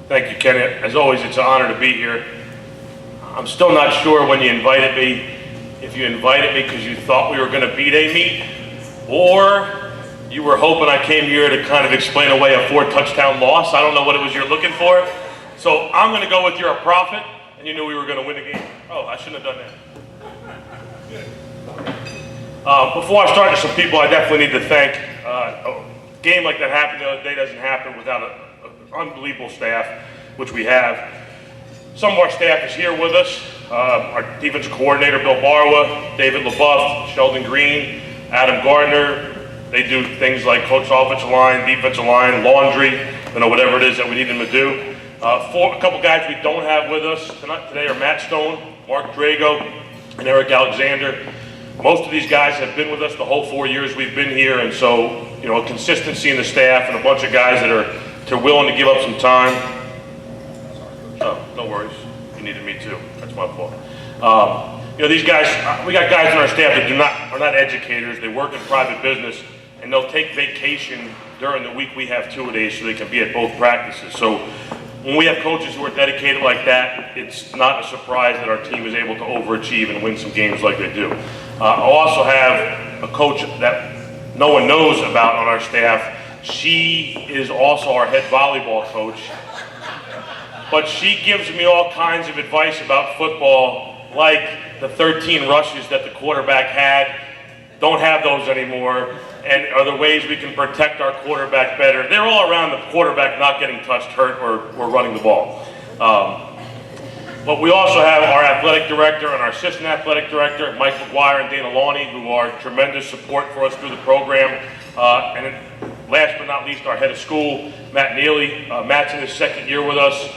Thank you, Ken. As always, it's an honor to be here. I'm still not sure when you invited me, if you invited me because you thought we were going to beat Amite, or you were hoping I came here to kind of explain away a 4-touchdown loss. I don't know what it was you're looking for. So I'm going to go with you're a prophet, and you knew we were going to win the game. Oh, I shouldn't have done that. Before I start, to some people I definitely need to thank. A game like that happened the other day doesn't happen without an unbelievable staff, which we have. Some of our staff is here with us. Our defensive coordinator, Bill Barwa, David LaBeouf, Sheldon Green, Adam Gardner. They do things like coach offensive line, defensive line, laundry, whatever it is that we need them to do. A couple guys we don't have with us today are Matt Stone, Mark Drago, and Eric Alexander. Most of these guys have been with us the whole 4 years we've been here, and so, a consistency in the staff and a bunch of guys that are willing to give up some time. Oh, no worries. You needed me too. That's my fault. These guys, we got guys on our staff that are not educators. They work in private business, and they'll take vacation during the week we have 2-a-days so they can be at both practices. So when we have coaches who are dedicated like that, it's not a surprise that our team is able to overachieve and win some games like they do. I also have a coach that no one knows about on our staff. She is also our head volleyball coach, but she gives me all kinds of advice about football, like the 13 rushes that the quarterback had. Don't have those anymore, and are there ways we can protect our quarterback better? They're all around the quarterback not getting touched, hurt, or running the ball. But we also have our athletic director and our assistant athletic director, Mike McGuire and Dana Lawney, who are tremendous support for us through the program. And then last but not least, our head of school, Matt Neely. Matt's in his second year with us.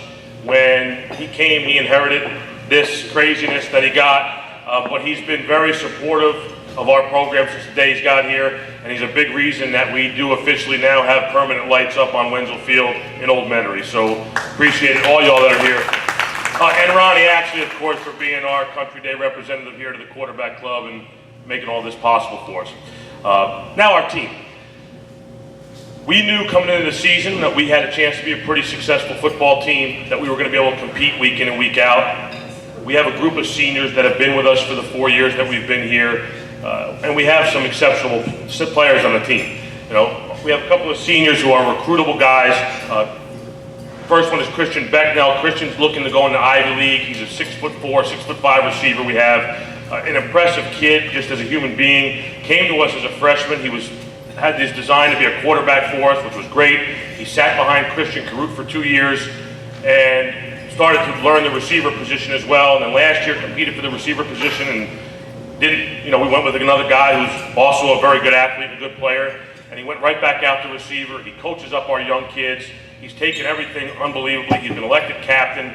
When he came, he inherited this craziness that he got, but he's been very supportive of our program since the day he's got here, and he's a big reason that we do officially now have permanent lights up on Wenzel Field in Old Metairie. So appreciate it, all y'all that are here. And Ronnie, actually, of course, for being our Country Day representative here to the quarterback club and making all this possible for us. Now our team. We knew coming into the season that we had a chance to be a pretty successful football team, that we were going to be able to compete week in and week out. We have a group of seniors that have been with us for the 4 years that we've been here, and we have some exceptional players on the team. We have a couple of seniors who are recruitable guys. First one is Christian Becknell. Christian's looking to go into Ivy League. He's a 6'4", 6'5" receiver. We have an impressive kid, just as a human being. Came to us as a freshman. He had this design to be a quarterback for us, which was great. He sat behind Christian Carruth for 2 years and started to learn the receiver position as well. And then last year competed for the receiver position and we went with another guy who's also a very good athlete, a good player, and he went right back out to receiver. He coaches up our young kids. He's taken everything unbelievably. He's been elected captain.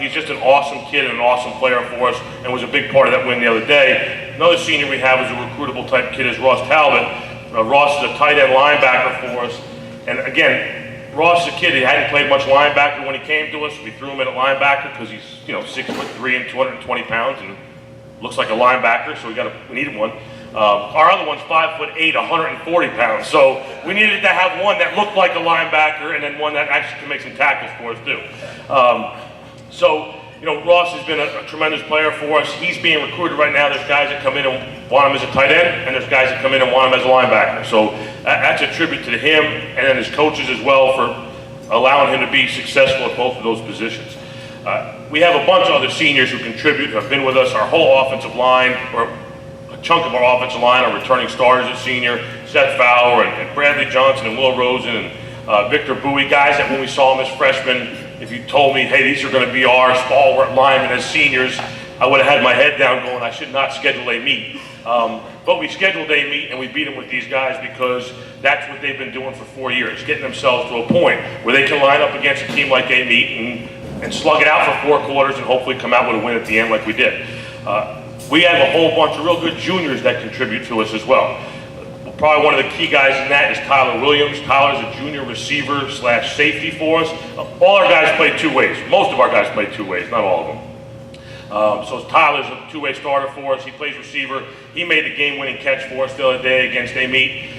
He's just an awesome kid and an awesome player for us, and was a big part of that win the other day. Another senior we have is a recruitable type kid is Ross Talbot. Ross is a tight end linebacker for us, and again, Ross is a kid. He hadn't played much linebacker when he came to us. We threw him in at linebacker because he's 6'3" and 220 pounds and looks like a linebacker, so we needed one. Our other one's 5'8", 140 pounds. So we needed to have one that looked like a linebacker and then one that actually can make some tackles for us too. Ross has been a tremendous player for us. He's being recruited right now. There's guys that come in and want him as a tight end, and there's guys that come in and want him as a linebacker. So that's a tribute to him and then his coaches as well for allowing him to be successful at both of those positions. We have a bunch of other seniors who contribute, who have been with us. Our whole offensive line, or a chunk of our offensive line, are returning stars as senior. Seth Fowler and Bradley Johnson and Will Rosen and Victor Bowie, guys that when we saw them as freshmen, if you told me, hey, these are going to be our stalwart linemen as seniors, I would have had my head down going, I should not schedule a meet. But we scheduled a meet and we beat them with these guys because that's what they've been doing for 4 years, getting themselves to a point where they can line up against a team like a meet and slug it out for 4 quarters and hopefully come out with a win at the end like we did. We have a whole bunch of real good juniors that contribute to us as well. Probably one of the key guys in that is Tyler Williams. Tyler's a junior receiver / safety for us. All our guys play 2 ways. Most of our guys play 2 ways, not all of them. So Tyler's a 2-way starter for us. He plays receiver. He made the game-winning catch for us the other day against Amite.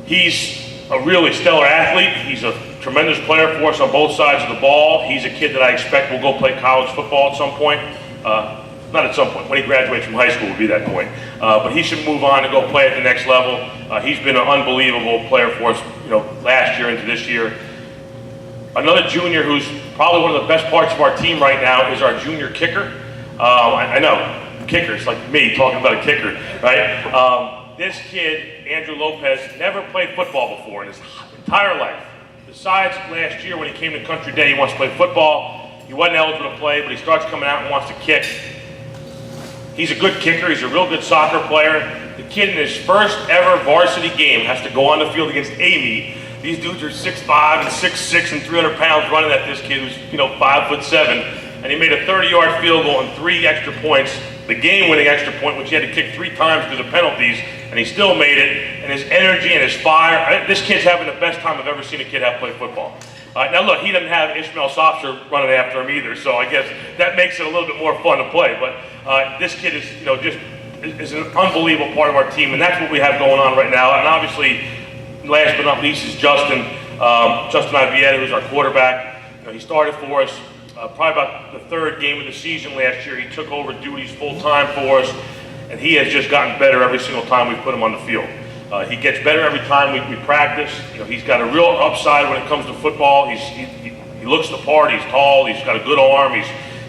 He's a really stellar athlete. He's a tremendous player for us on both sides of the ball. He's a kid that I expect will go play college football at some point. Not at some point, when he graduates from high school will be that point. But he should move on and go play at the next level. He's been an unbelievable player for us, last year into this year. Another junior who's probably one of the best parts of our team right now is our junior kicker. I know, kickers, like me talking about a kicker, right? This kid, Andrew Lopez, never played football before in his entire life. Besides last year when he came to Country Day, he wants to play football. He wasn't eligible to play, but he starts coming out and wants to kick. He's a good kicker. He's a real good soccer player. The kid in his first ever varsity game has to go on the field against Amite. These dudes are 6'5" and 6'6" and 300 pounds running at this kid who's 5'7", and he made a 30-yard field goal and 3 extra points, the game-winning extra point, which he had to kick 3 times because of penalties, and he still made it. And his energy and his fire, this kid's having the best time I've ever seen a kid have play football. Now look, he doesn't have Ishmael Softer running after him either, so I guess that makes it a little bit more fun to play. But this kid is, is an unbelievable part of our team, and that's what we have going on right now. And obviously, last but not least is Justin Ivietta, who's our quarterback. He started for us probably about the 3rd game of the season last year. He took over duties full time for us, and he has just gotten better every single time we put him on the field. He gets better every time we practice. He's got a real upside when it comes to football. He looks the part. He's tall. He's got a good arm.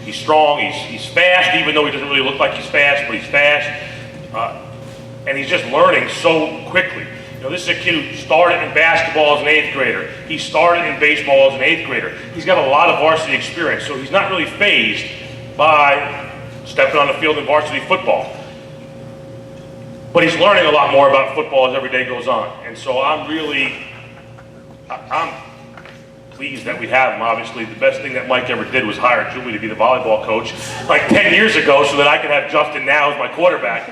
He's strong. He's fast, even though he doesn't really look like he's fast, but he's fast. And he's just learning so quickly. This is a kid who started in basketball as an 8th grader. He started in baseball as an 8th grader. He's got a lot of varsity experience, so he's not really fazed by stepping on the field in varsity football. But he's learning a lot more about football as every day goes on. And so I'm pleased that we have him. Obviously, the best thing that Mike ever did was hire Julie to be the volleyball coach like 10 years ago so that I could have Justin now as my quarterback.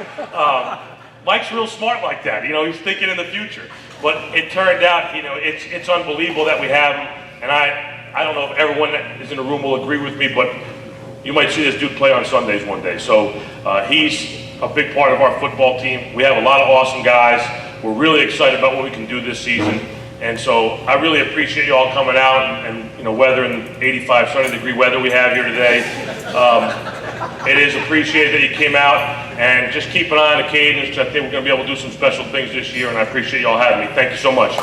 Mike's real smart like that. He's thinking in the future. But it turned out, it's unbelievable that we have him. And I don't know if everyone that is in the room will agree with me, but you might see this dude play on Sundays one day. So he's a big part of our football team. We have a lot of awesome guys. We're really excited about what we can do this season. And so I really appreciate you all coming out and weathering 85, 70-degree weather we have here today. It is appreciated that you came out, and just keep an eye on the cadence. I think we're going to be able to do some special things this year, and I appreciate you all having me. Thank you so much.